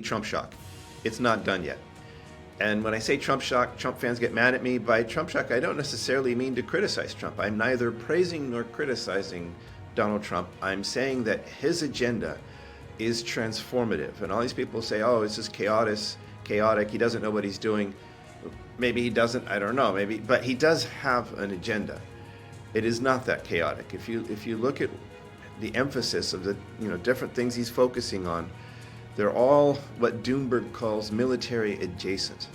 Trump shock. It's not done yet. And when I say Trump shock, Trump fans get mad at me. By Trump shock, I don't necessarily mean to criticize Trump. I'm neither praising nor criticizing Donald Trump. I'm saying that his agenda is transformative. And all these people say, oh, it's just chaotic. He doesn't know what he's doing. Maybe he doesn't, I don't know, maybe, but he does have an agenda. It is not that chaotic. If you look at the emphasis of the different things he's focusing on, they're all what Doomberg calls military adjacent.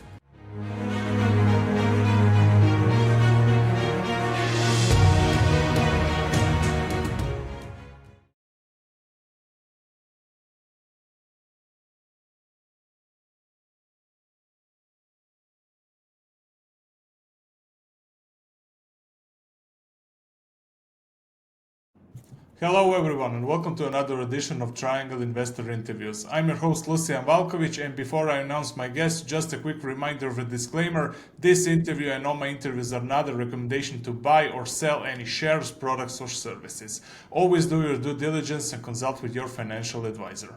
Hello everyone and welcome to another edition of Triangle Investor Interviews. I'm your host Lucian Valkovic, and before I announce my guest, just a quick reminder of a disclaimer. This interview and all my interviews are not a recommendation to buy or sell any shares, products or services. Always do your due diligence and consult with your financial advisor.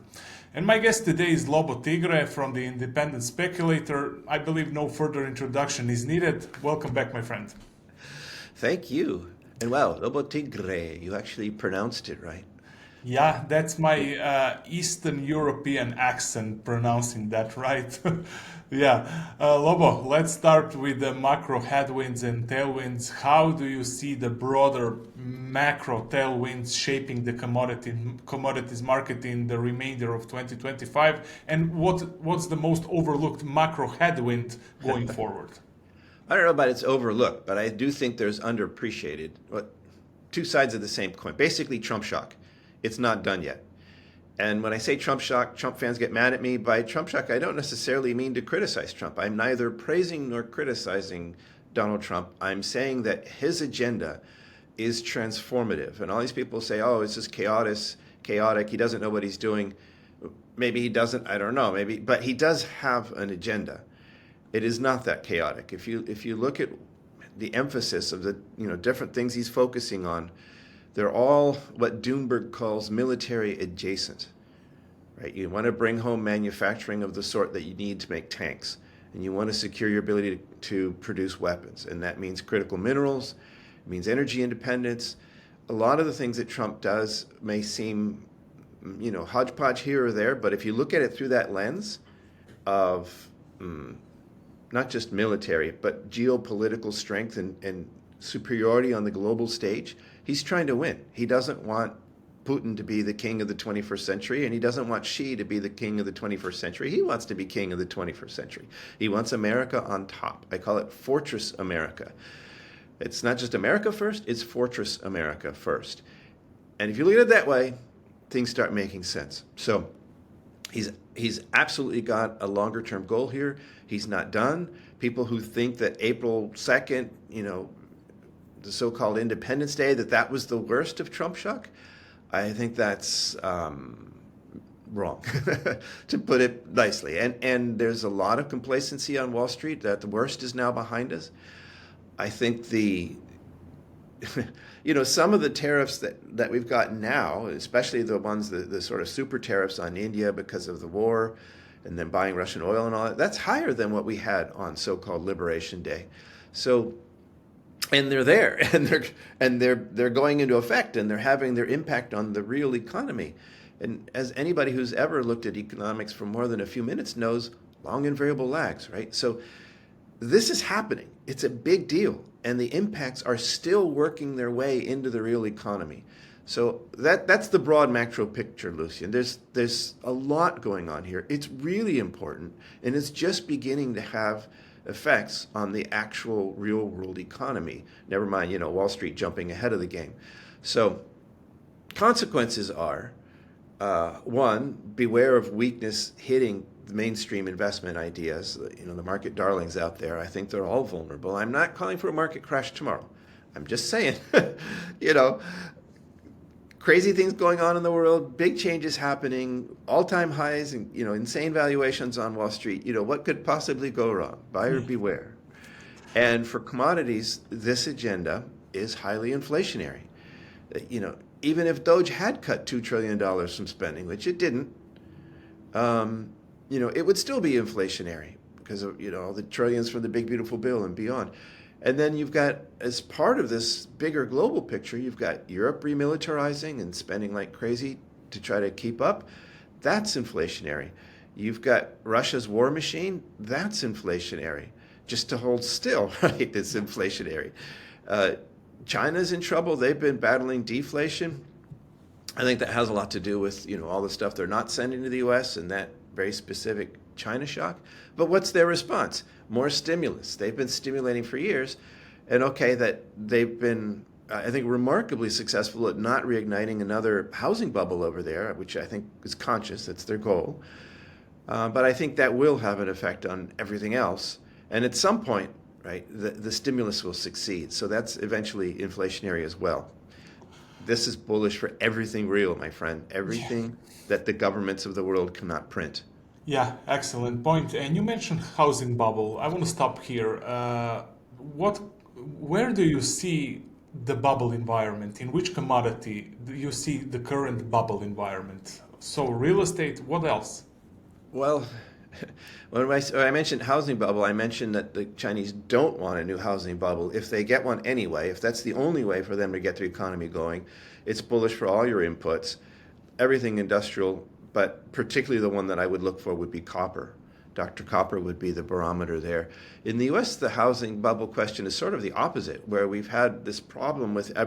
And my guest today is Lobo Tiggre from the Independent Speculator. I believe no further introduction is needed. Welcome back, my friend. Thank you. And wow, Lobo Tiggre, you actually pronounced it right. Yeah, that's my Eastern European accent pronouncing that right. Yeah, Lobo, let's start with the macro headwinds and tailwinds. How do you see the broader macro tailwinds shaping the commodities market in the remainder of 2025? And what's the most overlooked macro headwind going forward? I don't know about it's overlooked, but I do think there's underappreciated. Two sides of the same coin. Basically, Trump shock. It's not done yet. And when I say Trump shock, Trump fans get mad at me. By Trump shock, I don't necessarily mean to criticize Trump. I'm neither praising nor criticizing Donald Trump. I'm saying that his agenda is transformative. And all these people say, oh, it's just chaotic. He doesn't know what he's doing. Maybe he doesn't, I don't know, maybe, but he does have an agenda. It is not that chaotic. If you look at the emphasis of the different things he's focusing on, they're all what Doomberg calls military adjacent. Right? You want to bring home manufacturing of the sort that you need to make tanks, and you want to secure your ability to produce weapons, and that means critical minerals, it means energy independence. A lot of the things that Trump does may seem, hodgepodge here or there, but if you look at it through that lens of not just military, but geopolitical strength and superiority on the global stage, he's trying to win. He doesn't want Putin to be the king of the 21st century, and he doesn't want Xi to be the king of the 21st century. He wants to be king of the 21st century. He wants America on top. I call it Fortress America. It's not just America first, it's Fortress America first. And if you look at it that way, things start making sense. So he's absolutely got a longer term goal here. He's not done. People who think that April 2nd, the so-called Independence Day, that was the worst of Trump shock, I think that's wrong, to put it nicely. And there's a lot of complacency on Wall Street that the worst is now behind us. I think some of the tariffs that we've got now, especially the ones, the sort of super tariffs on India because of the war and then buying Russian oil and all that, that's higher than what we had on so-called Liberation Day. So, and they're there, and they're going into effect, and they're having their impact on the real economy. And as anybody who's ever looked at economics for more than a few minutes knows, long and variable lags, right? So this is happening. It's a big deal, and the impacts are still working their way into the real economy. So that's the broad macro picture, Lucian. There's a lot going on here. It's really important, and it's just beginning to have effects on the actual real world economy. Never mind, Wall Street jumping ahead of the game. So consequences are, one, beware of weakness hitting the mainstream investment ideas. The market darlings out there, I think they're all vulnerable. I'm not calling for a market crash tomorrow. I'm just saying, crazy things going on in the world, big changes happening, all-time highs, and insane valuations on Wall Street. What could possibly go wrong? Buyer beware. And for commodities, this agenda is highly inflationary. Even if Doge had cut $2 trillion from spending, which it didn't, it would still be inflationary because of, all the trillions from the big beautiful bill and beyond. And then you've got, as part of this bigger global picture, you've got Europe remilitarizing and spending like crazy to try to keep up. That's inflationary. You've got Russia's war machine. That's inflationary. Just to hold still, right? It's inflationary. China's in trouble. They've been battling deflation. I think that has a lot to do with, all the stuff they're not sending to the U.S. and that very specific China shock. But what's their response? More stimulus. They've been stimulating for years. And okay, that they've been, I think, remarkably successful at not reigniting another housing bubble over there, which I think is conscious. That's their goal. But I think that will have an effect on everything else. And at some point, right, the stimulus will succeed. So that's eventually inflationary as well. This is bullish for everything real, my friend. Everything that the governments of the world cannot print. Yeah, excellent point. And you mentioned housing bubble. I want to stop here. Where do you see the bubble environment? In which commodity do you see the current bubble environment? So real estate, what else? Well, when I mentioned housing bubble, I mentioned that the Chinese don't want a new housing bubble. If they get one anyway, if that's the only way for them to get the economy going, it's bullish for all your inputs, everything industrial, but particularly the one that I would look for would be copper. Dr. Copper would be the barometer there. In the U.S., the housing bubble question is sort of the opposite, where we've had this problem with not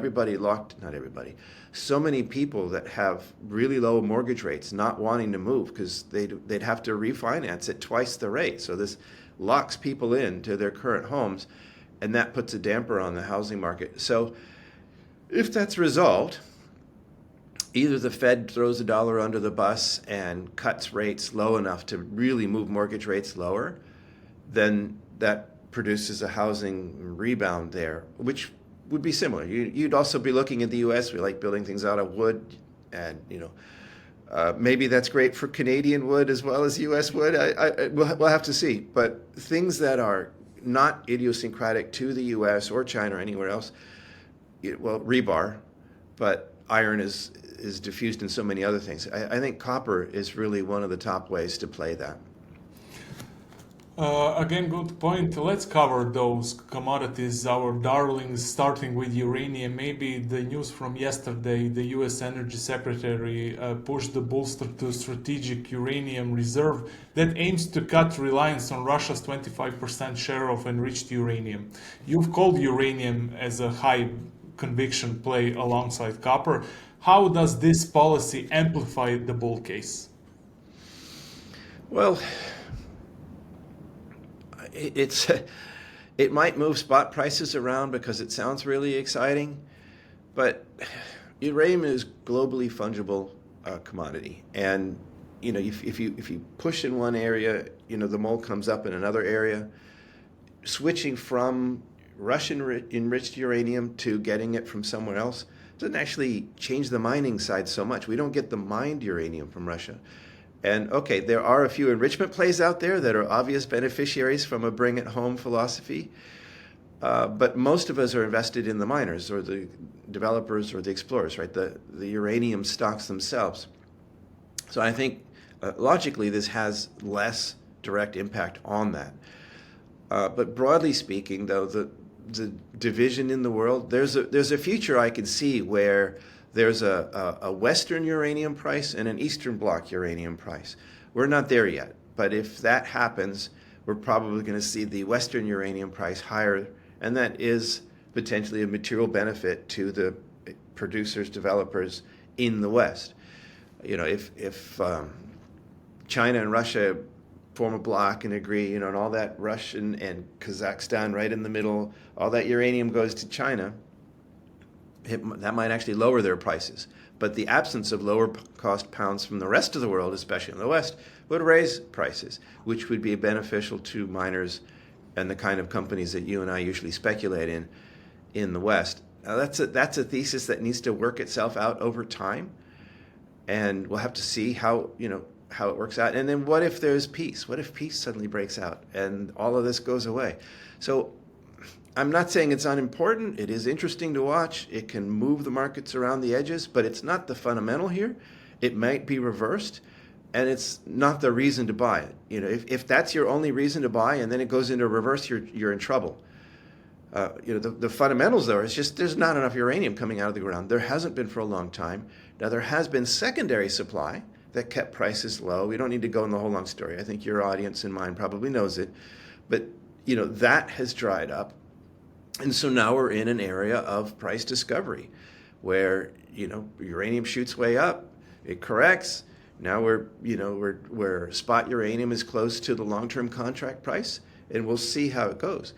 everybody, so many people that have really low mortgage rates not wanting to move because they'd have to refinance at twice the rate. So this locks people into their current homes, and that puts a damper on the housing market. So if that's resolved, either the Fed throws the dollar under the bus and cuts rates low enough to really move mortgage rates lower, then that produces a housing rebound there, which would be similar. You'd also be looking at the U.S. We like building things out of wood, and maybe that's great for Canadian wood as well as U.S. wood. We'll have to see. But things that are not idiosyncratic to the U.S. or China or anywhere else, rebar, but iron is diffused in so many other things. I think copper is really one of the top ways to play that. Again, good point. Let's cover those commodities, our darlings, starting with uranium. Maybe the news from yesterday, the U.S. Energy Secretary pushed the bolster to strategic uranium reserve that aims to cut reliance on Russia's 25% share of enriched uranium. You've called uranium as a high conviction play alongside copper. How does this policy amplify the bull case? Well, it might move spot prices around because it sounds really exciting, but uranium is globally fungible commodity, and if you push in one area, the mole comes up in another area. Switching from Russian enriched uranium to getting it from somewhere else doesn't actually change the mining side so much. We don't get the mined uranium from Russia. And okay, there are a few enrichment plays out there that are obvious beneficiaries from a bring it home philosophy. But most of us are invested in the miners or the developers or the explorers, right? The uranium stocks themselves. So I think logically this has less direct impact on that. But broadly speaking, though, the division in the world, there's a future I can see where there's a Western uranium price and an Eastern Bloc uranium price. We're not there yet, but if that happens, we're probably going to see the Western uranium price higher, and that is potentially a material benefit to the producers, developers in the West. If China and Russia form a bloc and agree, and all that Russian and Kazakhstan right in the middle, all that uranium goes to China, that might actually lower their prices. But the absence of lower cost pounds from the rest of the world, especially in the West, would raise prices, which would be beneficial to miners and the kind of companies that you and I usually speculate in the West. Now that's a thesis that needs to work itself out over time, and we'll have to see how it works out. And then what if there's peace? What if peace suddenly breaks out and all of this goes away? So I'm not saying it's unimportant. It is interesting to watch. It can move the markets around the edges, but it's not the fundamental here. It might be reversed, and it's not the reason to buy it. If that's your only reason to buy, and then it goes into reverse, you're in trouble. The fundamentals, though, is just there's not enough uranium coming out of the ground. There hasn't been for a long time. Now, there has been secondary supply that kept prices low. We don't need to go in the whole long story. I think your audience and mine probably knows it. But, that has dried up. And so now we're in an area of price discovery where, uranium shoots way up, it corrects. Now where spot uranium is close to the long-term contract price, and we'll see how it goes.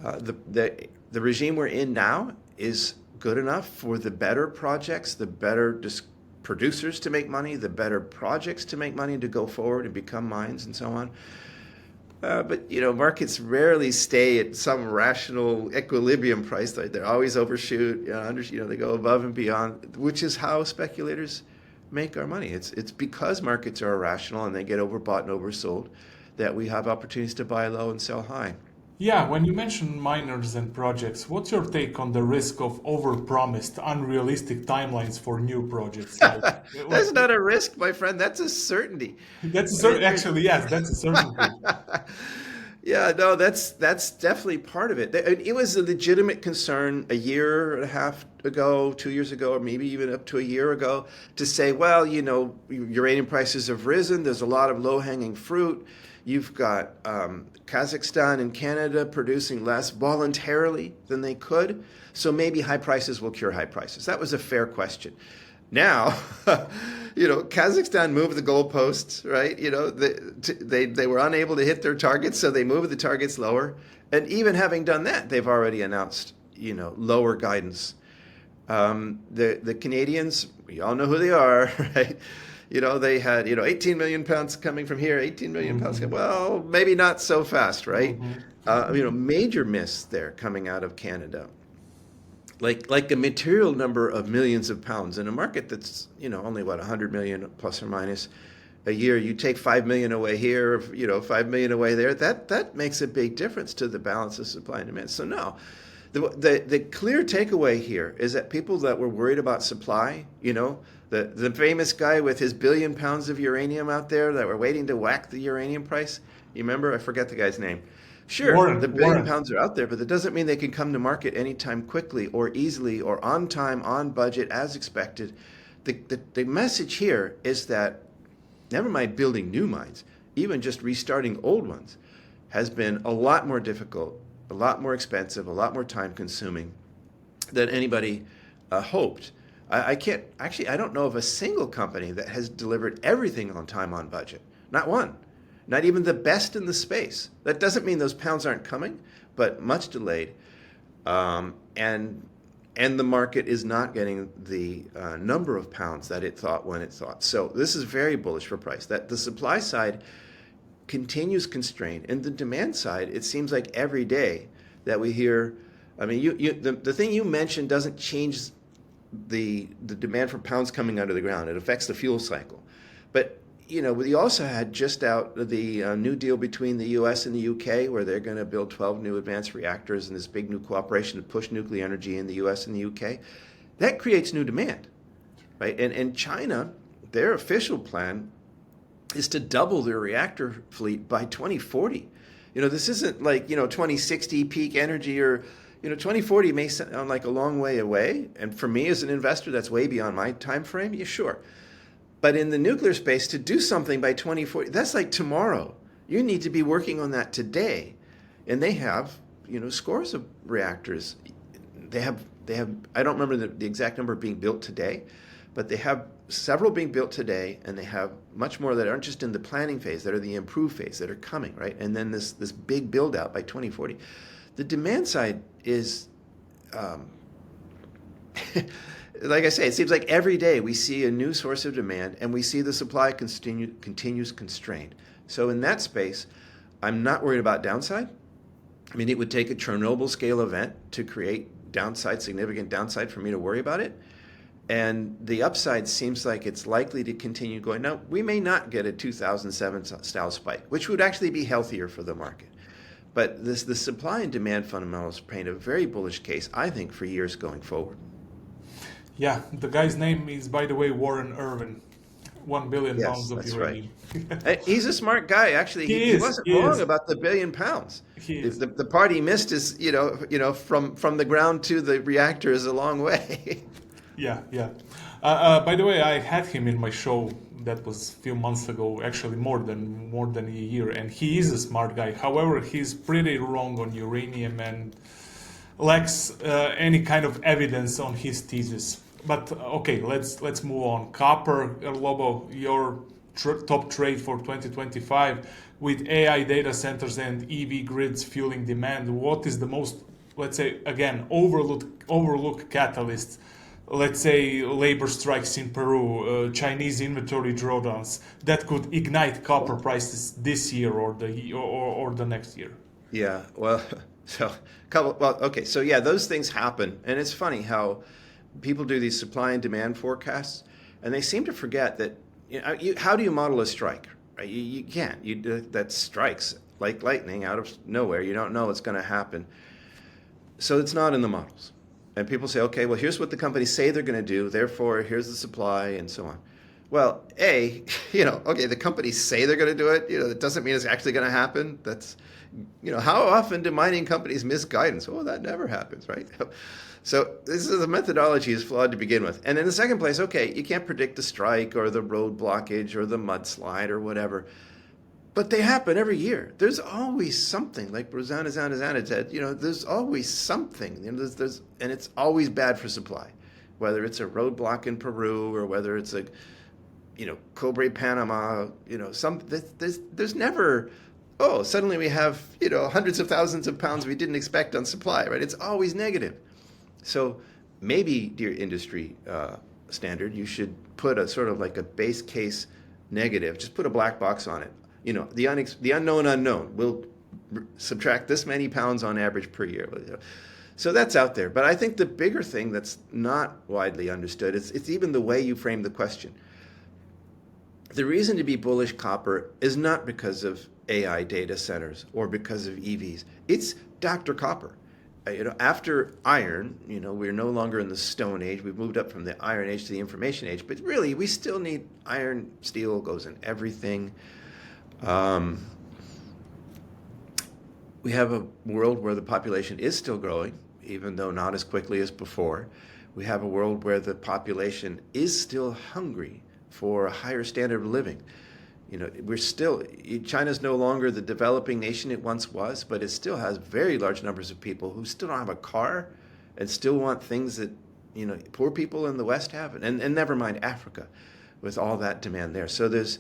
The regime we're in now is good enough for the better projects, the better producers to make money, the better projects to make money, to go forward and become mines and so on. But markets rarely stay at some rational equilibrium price. They always overshoot. They go above and beyond, which is how speculators make our money. It's because markets are irrational and they get overbought and oversold that we have opportunities to buy low and sell high. Yeah, when you mention miners and projects, what's your take on the risk of overpromised, unrealistic timelines for new projects? That's not a risk, my friend. That's a certainty. Actually, yes, that's a certainty. Yeah, no, that's definitely part of it. It was a legitimate concern a year and a half ago, 2 years ago, or maybe even up to a year ago, to say, well, uranium prices have risen. There's a lot of low-hanging fruit. You've got Kazakhstan and Canada producing less voluntarily than they could. So maybe high prices will cure high prices. That was a fair question. Now, Kazakhstan moved the goalposts, right? They were unable to hit their targets, so they moved the targets lower. And even having done that, they've already announced, lower guidance. The Canadians, we all know who they are, right? They had, 18 million pounds coming from here, 18 million pounds. Well, maybe not so fast, right? Major miss there coming out of Canada. Like a material number of millions of pounds in a market that's, only 100 million plus or minus a year. You take 5 million away here, 5 million away there. That makes a big difference to the balance of supply and demand. So no, the clear takeaway here is that people that were worried about supply, the famous guy with his 1 billion pounds of uranium out there that were waiting to whack the uranium price. You remember? I forget the guy's name. Sure, the 1 billion pounds are out there, but that doesn't mean they can come to market anytime quickly or easily or on time, on budget, as expected. The message here is that never mind building new mines, even just restarting old ones has been a lot more difficult, a lot more expensive, a lot more time consuming than anybody hoped. I don't know of a single company that has delivered everything on time, on budget. Not one. Not even the best in the space. That doesn't mean those pounds aren't coming, but much delayed. And the market is not getting the number of pounds that it thought when it thought. So this is very bullish for price. That the supply side continues constrained, and the demand side, it seems like every day that we hear. I mean, the thing you mentioned doesn't change the demand for pounds coming out of the ground. It affects the fuel cycle, but we also had just out the new deal between the U.S. and the U.K. where they're going to build 12 new advanced reactors and this big new cooperation to push nuclear energy in the U.S. and the U.K. That creates new demand, right? And China, their official plan is to double their reactor fleet by 2040. This isn't like 2060 peak energy or 2040 may sound like a long way away. And for me as an investor, that's way beyond my time frame. Yeah, sure. But in the nuclear space, to do something by 2040, that's like tomorrow. You need to be working on that today. And they have, scores of reactors. They have. I don't remember the exact number being built today, but they have several being built today, and they have much more that aren't just in the planning phase, that are the improved phase, that are coming, right? And then this big build out by 2040. The demand side is, like I say, it seems like every day we see a new source of demand and we see the supply continues constrained. So in that space, I'm not worried about downside. I mean, it would take a Chernobyl scale event to create significant downside for me to worry about it. And the upside seems like it's likely to continue going. Now, we may not get a 2007 style spike, which would actually be healthier for the market. But the supply and demand fundamentals paint a very bullish case, I think, for years going forward. Yeah, the guy's name is, by the way, Warren Irvin. 1 billion Yes, pounds of that's right. uranium. He's a smart guy. Actually, He he is. wasn't He wrong is. about the £1 billion. He The, is. the, the part he missed is, from the ground to the reactor is a long way. Yeah, yeah. By the way, I had him in my show that was a few months ago, actually more than a year, and he is a smart guy. However, he's pretty wrong on uranium and lacks any kind of evidence on his thesis. But okay, let's move on. Copper, Lobo, your top trade for 2025 with AI data centers and EV grids fueling demand. What is the most, let's say, again, overlooked catalyst? Let's say labor strikes in Peru, Chinese inventory drawdowns that could ignite copper prices this year or the next year. Yeah, well, okay, so yeah, those things happen, and it's funny how people do these supply and demand forecasts, and they seem to forget that, how do you model a strike? Right? You can't. That strikes like lightning out of nowhere. You don't know what's going to happen, so it's not in the models. And people say, okay, well, here's what the companies say they're going to do, therefore here's the supply, and so on. Well, okay, the companies say they're going to do it. That doesn't mean it's actually going to happen. That's, how often do mining companies miss guidance? Oh, that never happens, right? So the methodology is flawed to begin with. And in the second place, okay, you can't predict the strike or the road blockage or the mudslide or whatever. But they happen every year. There's always something, like Rosanna said, there's always something. And it's always bad for supply, whether it's a roadblock in Peru or whether it's a Cobre Panama, there's never, suddenly we have, hundreds of thousands of pounds we didn't expect on supply, right? It's always negative. So maybe, dear industry standard, you should put a sort of like a base case negative, just put a black box on it. The unknown unknown. We'll subtract this many pounds on average per year. So that's out there. But I think the bigger thing that's not widely understood, it's even the way you frame the question. The reason to be bullish copper is not because of AI data centers or because of EVs. It's Dr. Copper. After iron, we're no longer in the Stone Age. We've moved up from the Iron Age to the Information Age. But really, we still need iron. Steel goes in everything. We have a world where the population is still growing, even though not as quickly as before. We have a world where the population is still hungry for a higher standard of living. China's no longer the developing nation it once was, but it still has very large numbers of people who still don't have a car and still want things that, poor people in the West have. And never mind Africa with all that demand there. So there's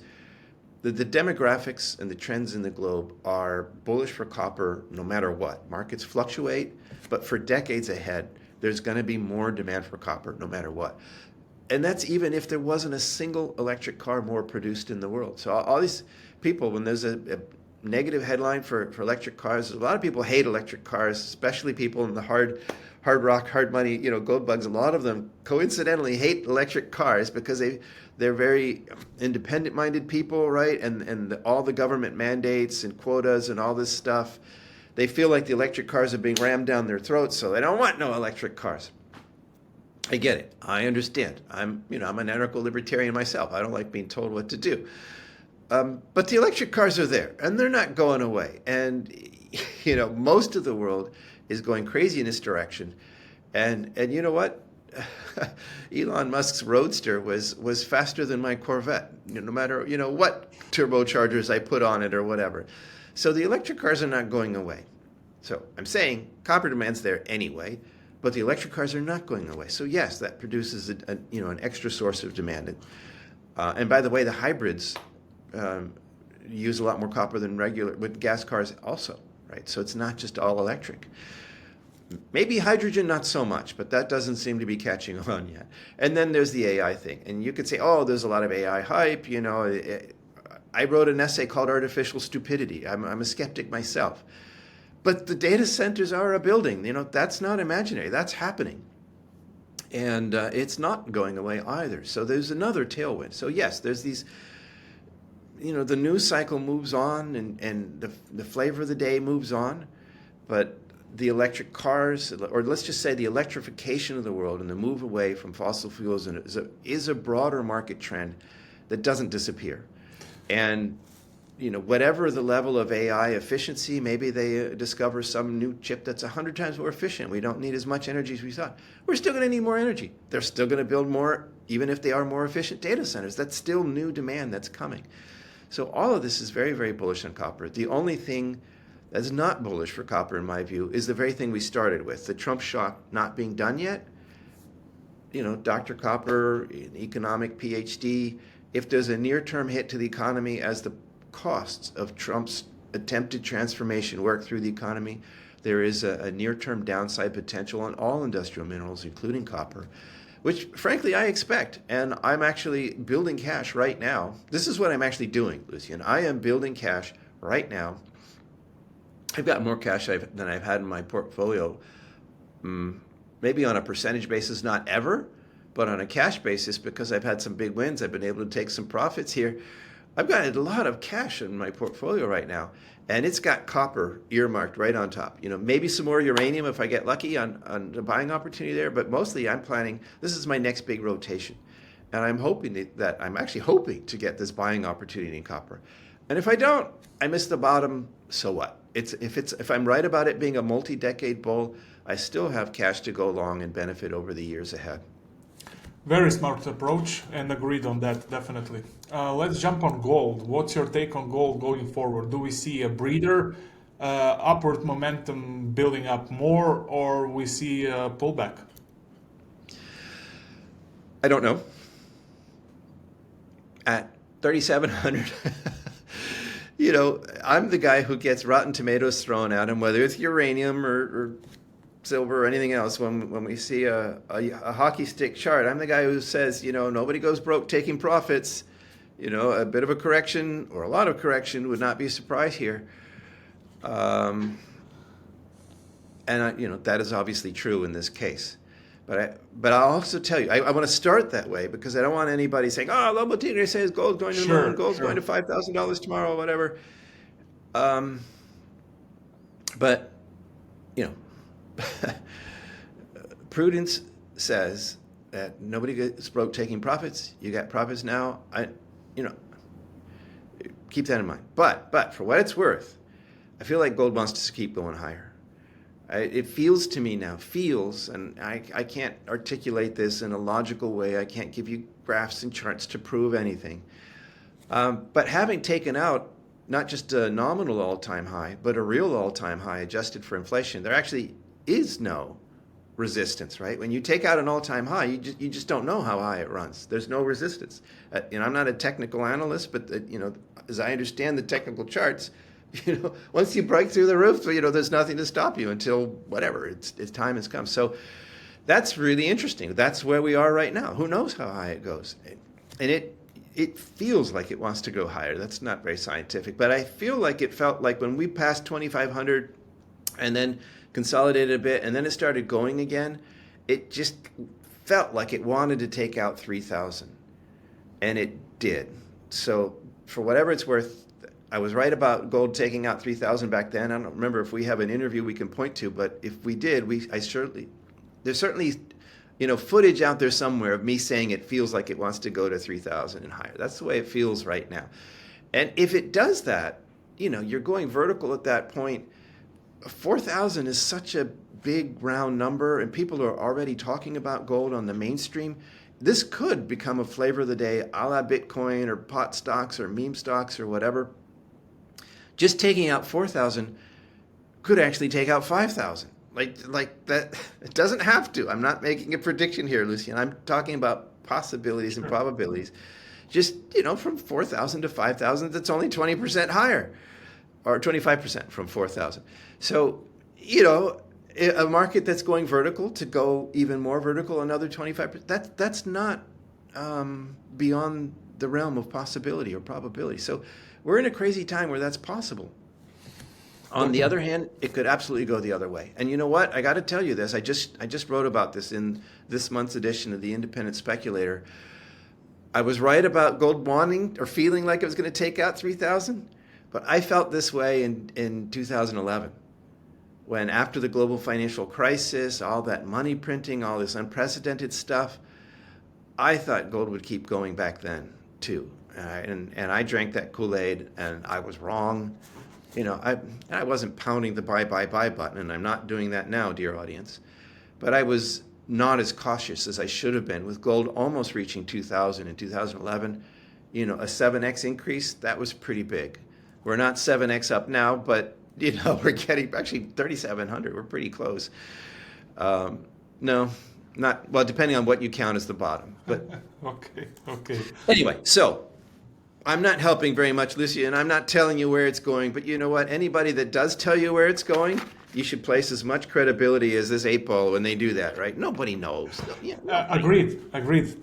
the demographics and the trends in the globe are bullish for copper no matter what. Markets fluctuate, but for decades ahead, there's going to be more demand for copper no matter what. And that's even if there wasn't a single electric car more produced in the world. So all these people, when there's a negative headline for electric cars, a lot of people hate electric cars, especially people in the hard rock, hard money, gold bugs. A lot of them coincidentally hate electric cars because they're very independent-minded people, right? And all the government mandates and quotas and all this stuff, they feel like the electric cars are being rammed down their throats, so they don't want no electric cars. I get it. I understand. I'm an anarcho-libertarian myself. I don't like being told what to do. But the electric cars are there, and they're not going away. And most of the world is going crazy in this direction. And you know what? Elon Musk's Roadster was faster than my Corvette, no matter what turbochargers I put on it or whatever. So the electric cars are not going away. So I'm saying copper demand's there anyway. But the electric cars are not going away. So yes, that produces an extra source of demand. And by the way, the hybrids use a lot more copper than with gas cars also, right? So it's not just all electric. Maybe hydrogen, not so much, but that doesn't seem to be catching on yet. And then there's the AI thing. And you could say, there's a lot of AI hype. I wrote an essay called Artificial Stupidity. I'm a skeptic myself. But the data centers are a building. That's not imaginary. That's happening. And it's not going away either. So there's another tailwind. So yes, there's these, the news cycle moves on and the flavor of the day moves on. But the electric cars, or let's just say the electrification of the world and the move away from fossil fuels is a broader market trend that doesn't disappear. And whatever the level of AI efficiency, maybe they discover some new chip that's 100 times more efficient. We don't need as much energy as we thought. We're still going to need more energy. They're still going to build more, even if they are more efficient data centers. That's still new demand that's coming. So all of this is very, very bullish on copper. The only thing that's not bullish for copper, in my view, is the very thing we started with, the Trump shock not being done yet. Dr. Copper, an economic PhD, if there's a near-term hit to the economy as the costs of Trump's attempted transformation work through the economy, there is a near-term downside potential on all industrial minerals, including copper, which frankly I expect. And I'm actually building cash right now. This is what I'm actually doing, Lucian. I am building cash right now. I've got more cash than I've had in my portfolio, maybe on a percentage basis, not ever, but on a cash basis, because I've had some big wins. I've been able to take some profits here. I've got a lot of cash in my portfolio right now, and it's got copper earmarked right on top. Maybe some more uranium if I get lucky on the buying opportunity there, but mostly I'm planning, this is my next big rotation. And I'm actually hoping to get this buying opportunity in copper. And if I don't, I miss the bottom, so what? If I'm right about it being a multi-decade bull, I still have cash to go long and benefit over the years ahead. Very smart approach, and agreed on that, definitely. Let's jump on gold. What's your take on gold going forward? Do we see a breather, upward momentum building up more, or we see a pullback? I don't know. At 3,700, I'm the guy who gets rotten tomatoes thrown at him, whether it's uranium or silver or anything else. When we see a hockey stick chart, I'm the guy who says, nobody goes broke taking profits. A bit of a correction or a lot of correction would not be a surprise here. And that is obviously true in this case. But I'll also tell you, I want to start that way because I don't want anybody saying, "Oh, Lobo Tiggre says gold's going to the moon, gold's going to $5,000 tomorrow, whatever." But prudence says that nobody gets broke taking profits. You got profits now. Keep that in mind. But for what it's worth, I feel like gold wants to keep going higher. It feels to me now, and I can't articulate this in a logical way. I can't give you graphs and charts to prove anything. But having taken out not just a nominal all-time high, but a real all-time high adjusted for inflation, there actually is no resistance, right? When you take out an all-time high, you just don't know how high it runs. There's no resistance. I'm not a technical analyst, but as I understand the technical charts, once you break through the roof, there's nothing to stop you until whatever, its time has come. So that's really interesting. That's where we are right now. Who knows how high it goes? And it feels like it wants to go higher. That's not very scientific, but I feel like it felt like when we passed 2,500 and then consolidated a bit and then it started going again, it just felt like it wanted to take out 3,000, and it did. So for whatever it's worth, I was right about gold taking out 3,000 back then. I don't remember if we have an interview we can point to, but if we did, there's certainly footage out there somewhere of me saying it feels like it wants to go to 3,000 and higher. That's the way it feels right now. And if it does that, you're going vertical at that point. 4,000 is such a big round number, and people are already talking about gold on the mainstream. This could become a flavor of the day, a la Bitcoin or pot stocks or meme stocks or whatever. Just taking out 4,000 could actually take out 5,000. Like that, it doesn't have to. I'm not making a prediction here, Lucian. I'm talking about possibilities and probabilities. Just, from 4,000 to 5,000, that's only 20% higher, or 25% from 4,000. So, a market that's going vertical to go even more vertical, another 25%, that's not beyond the realm of possibility or probability. So we're in a crazy time where that's possible. On the other hand, it could absolutely go the other way. And you know what? I got to tell you this. I just wrote about this in this month's edition of the Independent Speculator. I was right about gold wanting or feeling like it was going to take out 3,000, but I felt this way in 2011, when after the global financial crisis, all that money printing, all this unprecedented stuff, I thought gold would keep going back then too. and I drank that Kool-Aid, and I was wrong. I wasn't pounding the buy button, and I'm not doing that now, dear audience. But I was not as cautious as I should have been, with gold almost reaching 2,000 in 2011. A 7x increase, that was pretty big. We're not 7x up now, but we're getting actually 3,700. We're pretty close. No, not well, depending on what you count as the bottom. But okay. anyway, so I'm not helping very much, Lucia, and I'm not telling you where it's going. But you know what? Anybody that does tell you where it's going, you should place as much credibility as this 8-ball when they do that, right? Nobody knows. Agreed.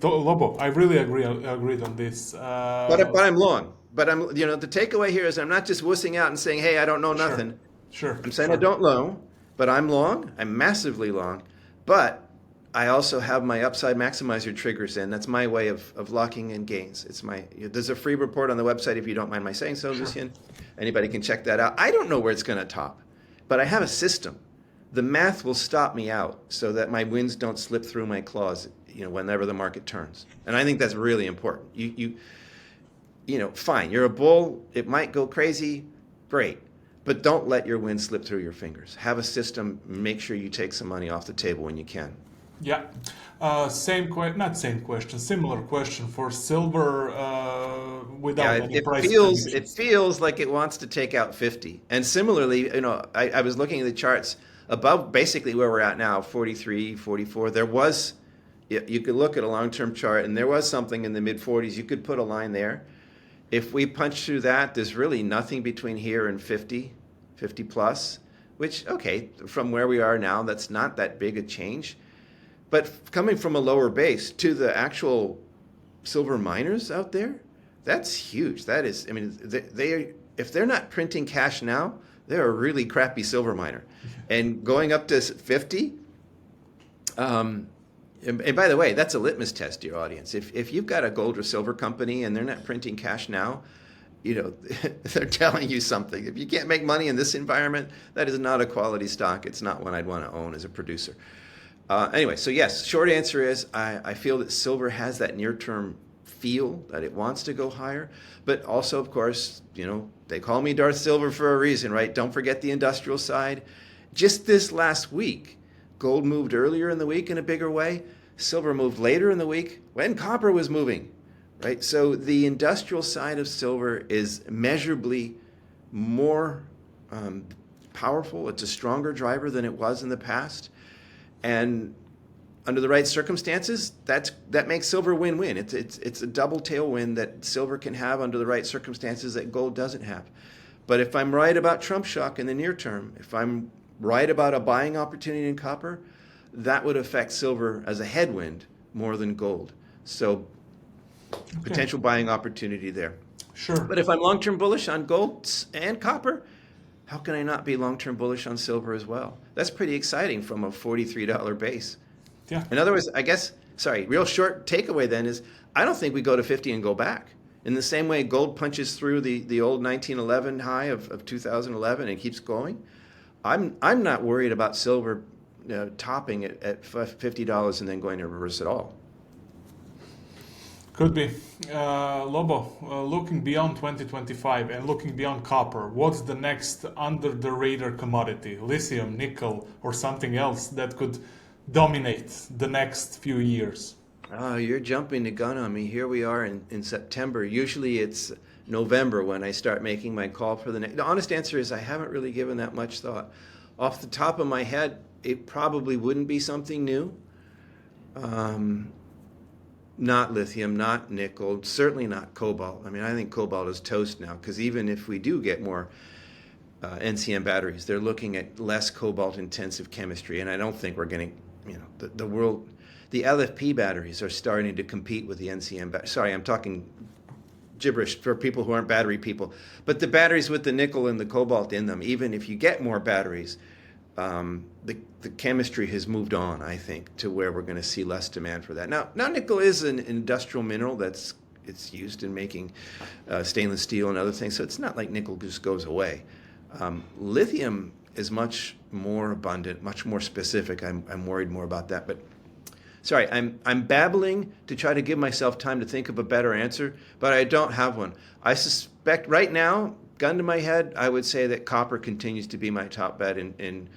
Lobo, I really agreed on this. But I'm long. But the takeaway here is I'm not just wussing out and saying, hey, I don't know nothing. Sure. I'm saying I don't know, but I'm long. I'm massively long. But I also have my upside maximizer triggers in. That's my way of locking in gains. There's a free report on the website if you don't mind my saying so, Lucian. Anybody can check that out. I don't know where it's going to top, but I have a system. The math will stop me out so that my wins don't slip through my claws, whenever the market turns. And I think that's really important. Fine, you're a bull. It might go crazy. Great. But don't let your wins slip through your fingers. Have a system. Make sure you take some money off the table when you can. Yeah. Similar question for silver without any price prediction. It feels like it wants to take out 50. And similarly, I was looking at the charts above basically where we're at now, 43, 44. There was, you could look at a long-term chart, and there was something in the mid-40s. You could put a line there. If we punch through that, there's really nothing between here and 50 plus, which, okay, from where we are now, that's not that big a change. But coming from a lower base to the actual silver miners out there, that's huge. That is, if they're not printing cash now, they're a really crappy silver miner. And going up to 50, and by the way, that's a litmus test, dear audience. If you've got a gold or silver company and they're not printing cash now, they're telling you something. If you can't make money in this environment, that is not a quality stock. It's not one I'd want to own as a producer. Anyway, so yes, short answer is I feel that silver has that near-term feel that it wants to go higher. But also, of course, they call me Darth Silver for a reason, right? Don't forget the industrial side. Just this last week, gold moved earlier in the week in a bigger way. Silver moved later in the week when copper was moving, right? So the industrial side of silver is measurably more powerful. It's a stronger driver than it was in the past. And under the right circumstances, that makes silver win-win. It's a double tailwind that silver can have under the right circumstances that gold doesn't have. But if I'm right about Trump shock in the near term, if I'm right about a buying opportunity in copper, that would affect silver as a headwind more than gold. So potential buying opportunity there. Sure. But if I'm long-term bullish on gold and copper, how can I not be long-term bullish on silver as well? That's pretty exciting from a $43 base. Yeah. In other words, real short takeaway then is I don't think we go to 50 and go back. In the same way gold punches through the old 1911 high of 2011 and keeps going, I'm not worried about silver topping at $50 and then going to reverse it all. Could be. Lobo, looking beyond 2025 and looking beyond copper, what's the next under-the-radar commodity? Lithium, nickel, or something else that could dominate the next few years? Oh, you're jumping the gun on me. Here we are in September. Usually it's November when I start making my call for the next. The honest answer is I haven't really given that much thought. Off the top of my head, it probably wouldn't be something new. Not lithium, not nickel, certainly not cobalt. I think cobalt is toast now because even if we do get more NCM batteries, they're looking at less cobalt-intensive chemistry, and I don't think we're getting, the LFP batteries are starting to compete with the NCM batteries. Sorry, I'm talking gibberish for people who aren't battery people. But the batteries with the nickel and the cobalt in them, even if you get more batteries, the chemistry has moved on, I think, to where we're going to see less demand for that. Now nickel is an industrial mineral it's used in making stainless steel and other things, so it's not like nickel just goes away. Lithium is much more abundant, much more specific. I'm worried more about that. But Sorry, I'm babbling to try to give myself time to think of a better answer, but I don't have one. I suspect right now, gun to my head, I would say that copper continues to be my top bet in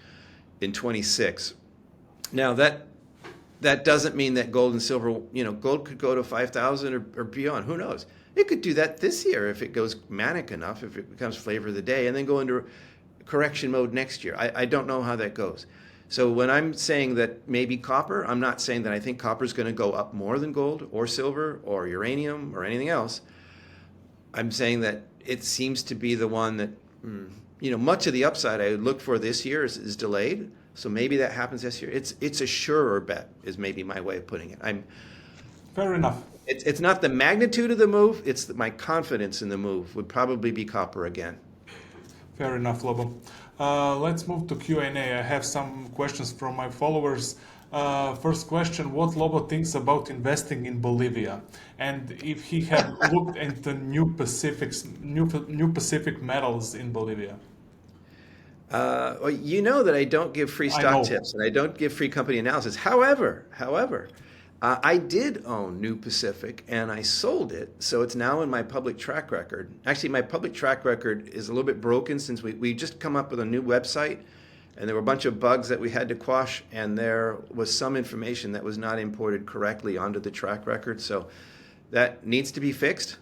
26. Now that doesn't mean that gold and silver, gold could go to 5,000 or beyond. Who knows? It could do that this year if it goes manic enough, if it becomes flavor of the day, and then go into correction mode next year. I don't know how that goes. So when I'm saying that maybe copper, I'm not saying that I think copper is going to go up more than gold or silver or uranium or anything else. I'm saying that it seems to be the one that, much of the upside I look for this year is delayed. So maybe that happens this year. It's a surer bet is maybe my way of putting it. Fair enough. It's not the magnitude of the move. It's my confidence in the move would probably be copper again. Fair enough, Lobo. Let's move to Q&A. I have some questions from my followers. First question, what Lobo thinks about investing in Bolivia, and if he had looked into new Pacific metals in Bolivia. Well, you know that I don't give free stock tips and I don't give free company analysis. However, I did own New Pacific and I sold it, so it's now in my public track record. Actually, my public track record is a little bit broken since we just come up with a new website and there were a bunch of bugs that we had to quash, and there was some information that was not imported correctly onto the track record, so that needs to be fixed.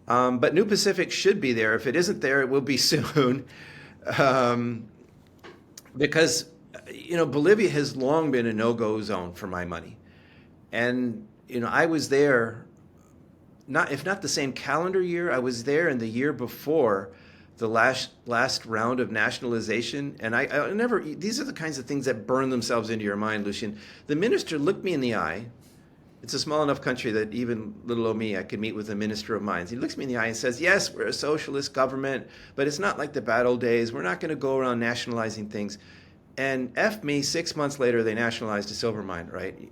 But New Pacific should be there. If it isn't there, it will be soon. Because Bolivia has long been a no-go zone for my money. And, I was there, if not the same calendar year, I was there in the year before the last round of nationalization. And I never, these are the kinds of things that burn themselves into your mind, Lucian. The minister looked me in the eye. It's a small enough country that even little old me, I could meet with the minister of mines. He looks me in the eye and says, yes, we're a socialist government, but it's not like the bad old days. We're not going to go around nationalizing things. And F me, 6 months later, they nationalized a silver mine, right?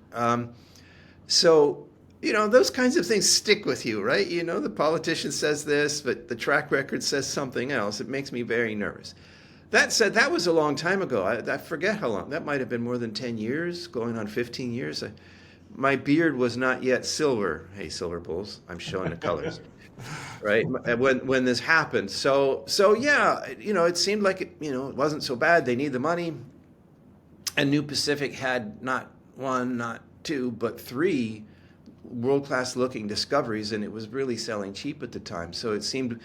So, those kinds of things stick with you, right? The politician says this, but the track record says something else. It makes me very nervous. That said, that was a long time ago. I forget how long. That might have been more than 10 years, going on 15 years. My beard was not yet silver. Hey, silver bulls, I'm showing the colors, right? When this happened. So yeah, it seemed like it wasn't so bad. They need the money. And New Pacific had not one, not two, but three world-class looking discoveries, and it was really selling cheap at the time. So it seemed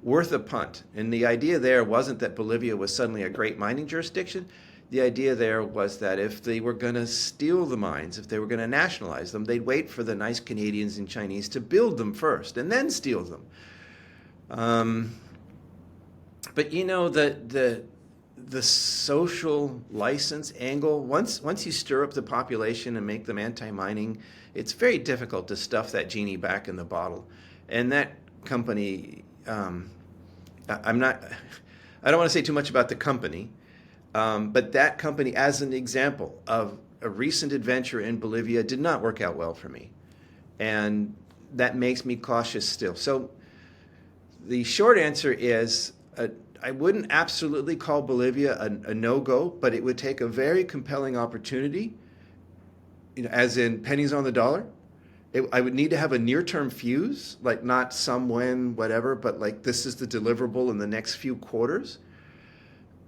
worth a punt. And the idea there wasn't that Bolivia was suddenly a great mining jurisdiction. The idea there was that if they were going to steal the mines, if they were going to nationalize them, they'd wait for the nice Canadians and Chinese to build them first and then steal them. But the social license angle, once you stir up the population and make them anti-mining, it's very difficult to stuff that genie back in the bottle. And that company, I don't want to say too much about the company, but that company, as an example of a recent adventure in Bolivia, did not work out well for me. And that makes me cautious still. So the short answer is, I wouldn't absolutely call Bolivia a no-go, but it would take a very compelling opportunity, as in pennies on the dollar. I would need to have a near-term fuse, like not some when, whatever, but like this is the deliverable in the next few quarters.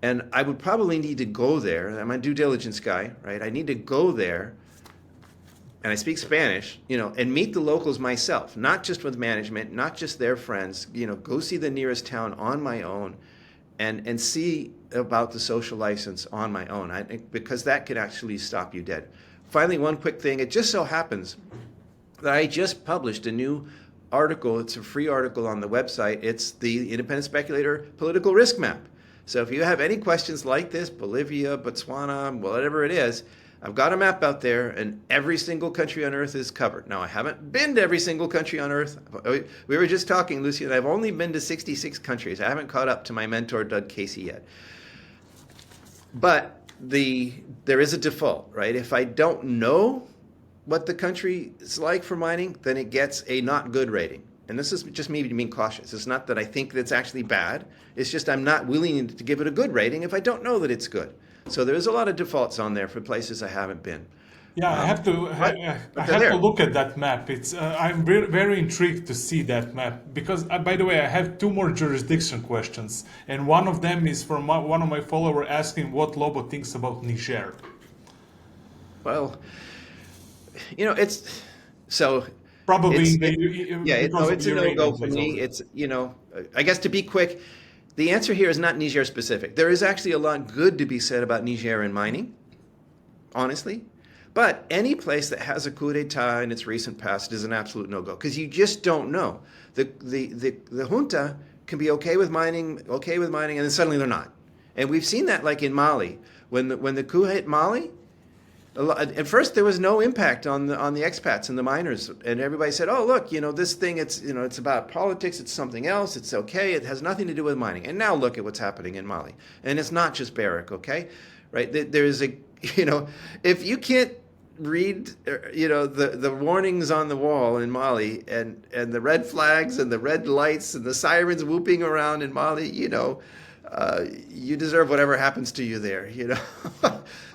And I would probably need to go there. I'm a due diligence guy, right? I need to go there, and I speak Spanish, and meet the locals myself, not just with management, not just their friends, go see the nearest town on my own and see about the social license on my own, I think, because that could actually stop you dead. Finally, one quick thing. It just so happens that I just published a new article. It's a free article on the website. It's the Independent Speculator Political Risk Map. So if you have any questions like this, Bolivia, Botswana, whatever it is, I've got a map out there, and every single country on Earth is covered. Now, I haven't been to every single country on Earth. We were just talking, Lucy, and I've only been to 66 countries. I haven't caught up to my mentor, Doug Casey, yet. But there is a default, right? If I don't know what the country is like for mining, then it gets a not good rating. And this is just me being cautious. It's not that I think that it's actually bad. It's just I'm not willing to give it a good rating if I don't know that it's good. So there's a lot of defaults on there for places I haven't been. Yeah, I have to But I they're have to there. look at that map. It's I'm very intrigued to see that map because by the way, I have two more jurisdiction questions, and one of them is from one of my followers asking what Lobo thinks about Niger. Well, it's so Probably it's in it yeah, because no, of it's a no-go uranium for me. discovery. It's, I guess to be quick, the answer here is not Niger specific. There is actually a lot good to be said about Niger and mining, honestly. But any place that has a coup d'etat in its recent past is an absolute no-go because you just don't know. The junta can be okay with mining, and then suddenly they're not. And we've seen that like in Mali. When the coup hit Mali, at first there was no impact on the expats and the miners, and everybody said, "Oh, look, this thing, it's about politics. It's something else. It's okay. It has nothing to do with mining." And now look at what's happening in Mali, and it's not just Barrick, okay? Right? There's a, if you can't read, the warnings on the wall in Mali, and the red flags and the red lights and the sirens whooping around in Mali, you deserve whatever happens to you there.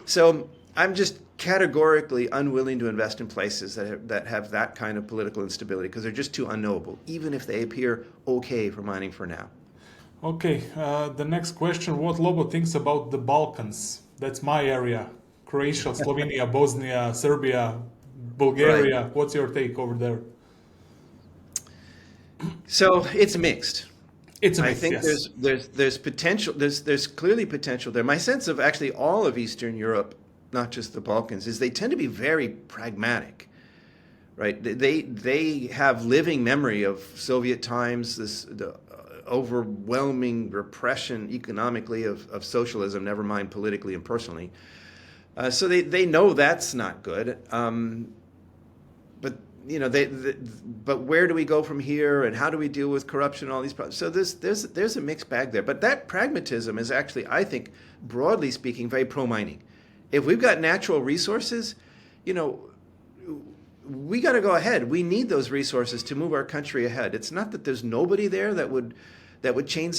So I'm just categorically unwilling to invest in places that have that kind of political instability because they're just too unknowable, even if they appear okay for mining for now. Okay, the next question: what Lobo thinks about the Balkans? That's my area: Croatia, Slovenia, Bosnia, Serbia, Right. Bulgaria. What's your take over there? So it's mixed. It's a I mix, think yes. there's potential. There's clearly potential there. My sense of actually all of Eastern Europe, not just the Balkans, is they tend to be very pragmatic, right? They have living memory of Soviet times, the overwhelming repression economically of socialism, never mind politically and personally. So they know that's not good. But but where do we go from here, and how do we deal with corruption and all these problems? So there's a mixed bag there. But that pragmatism is actually, I think, broadly speaking, very pro mining. If we've got natural resources, you know, we got to go ahead. We need those resources to move our country ahead. It's not that there's nobody there that would chain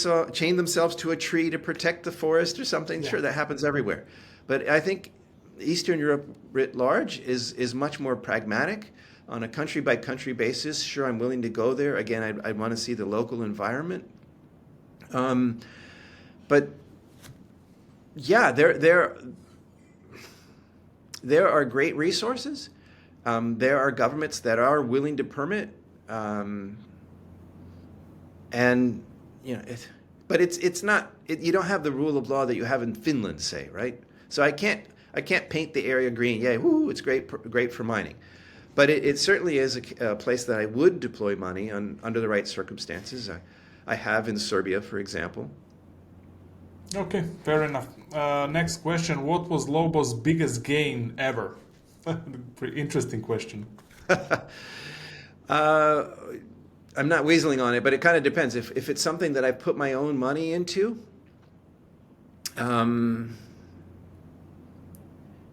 themselves to a tree to protect the forest or something. Yeah. Sure, that happens everywhere. But I think Eastern Europe writ large is much more pragmatic on a country by country basis. Sure, I'm willing to go there. Again, I want to see the local environment. But yeah, there are great resources. There are governments that are willing to permit, and but it's not. You don't have the rule of law that you have in Finland, say, right? So I can't paint the area green. Yeah, woo, it's great for mining, but it certainly is a place that I would deploy money under the right circumstances. I have in Serbia, for example. Okay, fair enough. Next question: what was Lobo's biggest gain ever? Pretty interesting question. Uh, I'm not weaseling on it, but it kind of depends. If it's something that I put my own money into, um,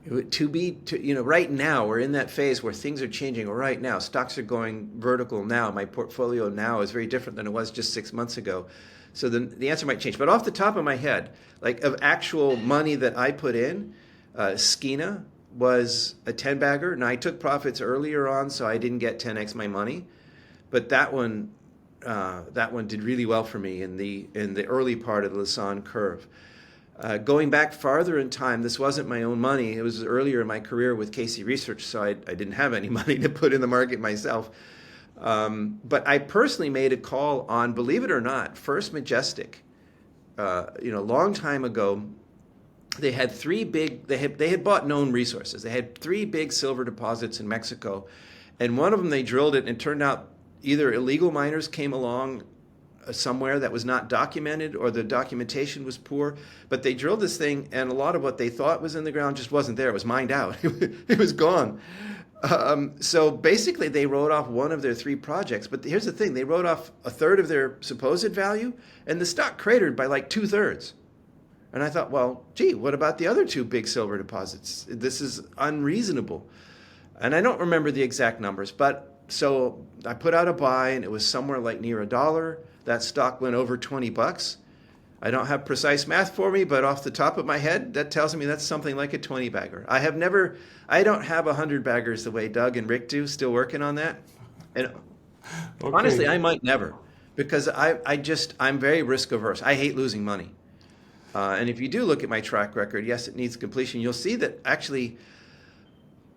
right now we're in that phase where things are changing. Right now, stocks are going vertical now. My portfolio now is very different than it was just 6 months ago. So the answer might change. But off the top of my head, like of actual money that I put in, Skina was a 10 bagger. Now I took profits earlier on, so I didn't get 10x my money. But that one did really well for me in the early part of the Lassonde curve. Going back farther in time, this wasn't my own money. It was earlier in my career with Casey Research, so I didn't have any money to put in the market myself. But I personally made a call on, believe it or not, First Majestic. A long time ago, they had bought known resources. They had three big silver deposits in Mexico, and one of them they drilled it, and it turned out either illegal miners came along somewhere that was not documented, or the documentation was poor. But they drilled this thing, and a lot of what they thought was in the ground just wasn't there. It was mined out. It was gone. So basically, they wrote off one of their three projects. But here's the thing: they wrote off a third of their supposed value, and the stock cratered by like 2/3. And I thought, well, gee, what about the other two big silver deposits? This is unreasonable. And I don't remember the exact numbers, but so I put out a buy, and it was somewhere like near $1. That stock went over $20. I don't have precise math for me, but off the top of my head, that tells me that's something like a 20 bagger. I don't have 100 baggers the way Doug and Rick do, still working on that. And honestly, Okay. I might never, because I'm very risk averse. I hate losing money. And if you do look at my track record, yes, it needs completion. You'll see that actually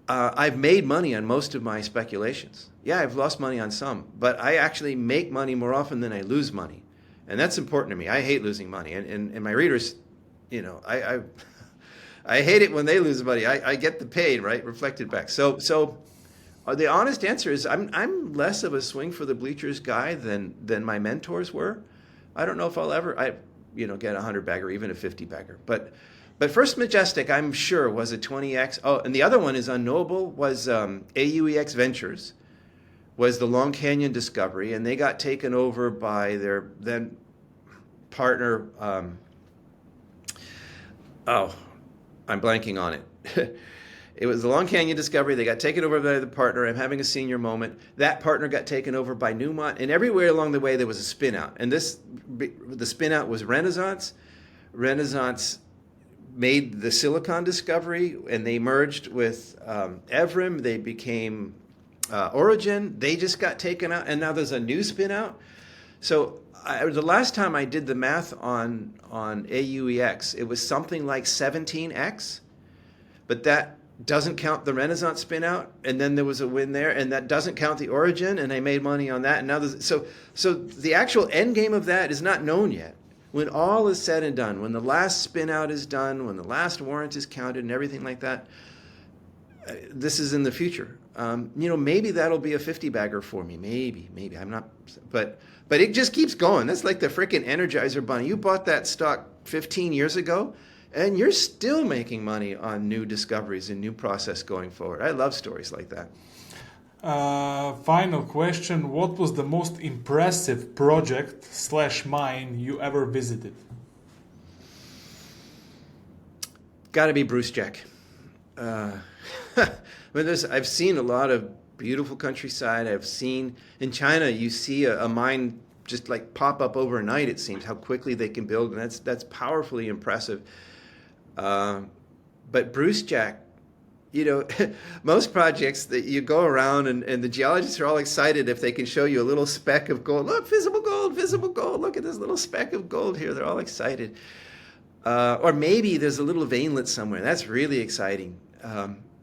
I've made money on most of my speculations. Yeah, I've lost money on some, but I actually make money more often than I lose money. And that's important to me. I hate losing money. And my readers, I hate it when they lose money. I get the pain, right, reflected back. So the honest answer is I'm less of a swing for the bleachers guy than my mentors were. I don't know if I'll ever get a 100 bagger, even a 50 bagger. But First Majestic, I'm sure, was a 20x. Oh, and the other one is unknowable, was AUEX Ventures, was the Long Canyon discovery, and they got taken over by their then partner. I'm blanking on it. It was the Long Canyon discovery. They got taken over by the partner. I'm having a senior moment. That partner got taken over by Newmont, and everywhere along the way there was a spin out. And the spin out was Renaissance. Renaissance made the Silicon discovery, and they merged with Evrim. They became Origin. They just got taken out, and now there's a new spin out. So the last time I did the math on AUEX, it was something like 17x, but that doesn't count the Renaissance spin out, and then there was a win there, and that doesn't count the Origin, and I made money on that. And now so the actual end game of that is not known yet. When all is said and done, when the last spin out is done, when the last warrant is counted and everything like that, this is in the future. Maybe that'll be a 50 bagger for me. Maybe I'm not, but it just keeps going. That's like the freaking Energizer Bunny. You bought that stock 15 years ago, and you're still making money on new discoveries and new process going forward. I love stories like that. Final question. What was the most impressive project / mine you ever visited? Got to be Bruce Jack. I've seen a lot of beautiful countryside. I've seen in China, you see a mine just like pop up overnight. It seems how quickly they can build, and that's powerfully impressive. But Bruce Jack, most projects that you go around and the geologists are all excited if they can show you a little speck of gold. Look, visible gold, visible gold. Look at this little speck of gold here. They're all excited. Or maybe there's a little veinlet somewhere. That's really exciting.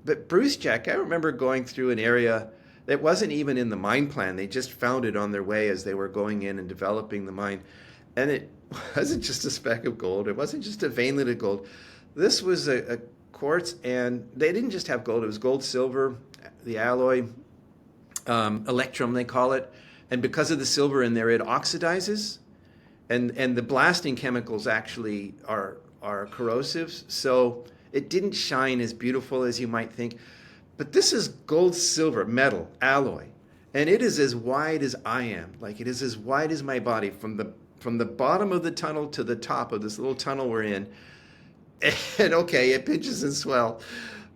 But Bruce Jack, I remember going through an area that wasn't even in the mine plan. They just found it on their way as they were going in and developing the mine. And it wasn't just a speck of gold. It wasn't just a veinlet of gold. This was a quartz, and they didn't just have gold. It was gold, silver, the alloy, electrum they call it. And because of the silver in there, it oxidizes. And the blasting chemicals actually are corrosive. So it didn't shine as beautiful as you might think. But this is gold, silver, metal, alloy. And it is as wide as I am. Like, it is as wide as my body from the bottom of the tunnel to the top of this little tunnel we're in. And okay, it pinches and swell.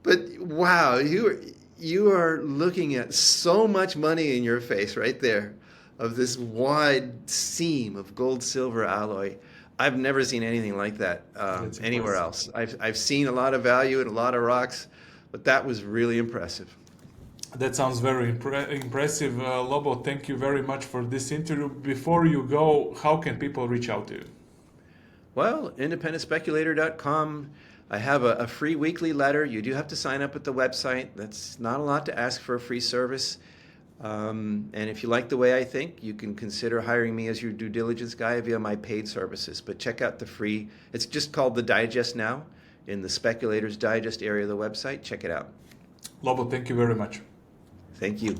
But wow, you are looking at so much money in your face right there of this wide seam of gold, silver alloy. I've never seen anything like that anywhere else. I've seen a lot of value in a lot of rocks, but that was really impressive. That sounds very impressive. Lobo, thank you very much for this interview. Before you go, how can people reach out to you? Well, independentspeculator.com. I have a free weekly letter. You do have to sign up at the website. That's not a lot to ask for a free service. And if you like the way I think, you can consider hiring me as your due diligence guy via my paid services. But check out the free, it's just called the Digest now, in the Speculators Digest area of the website. Check it out. Lobo, thank you very much. Thank you.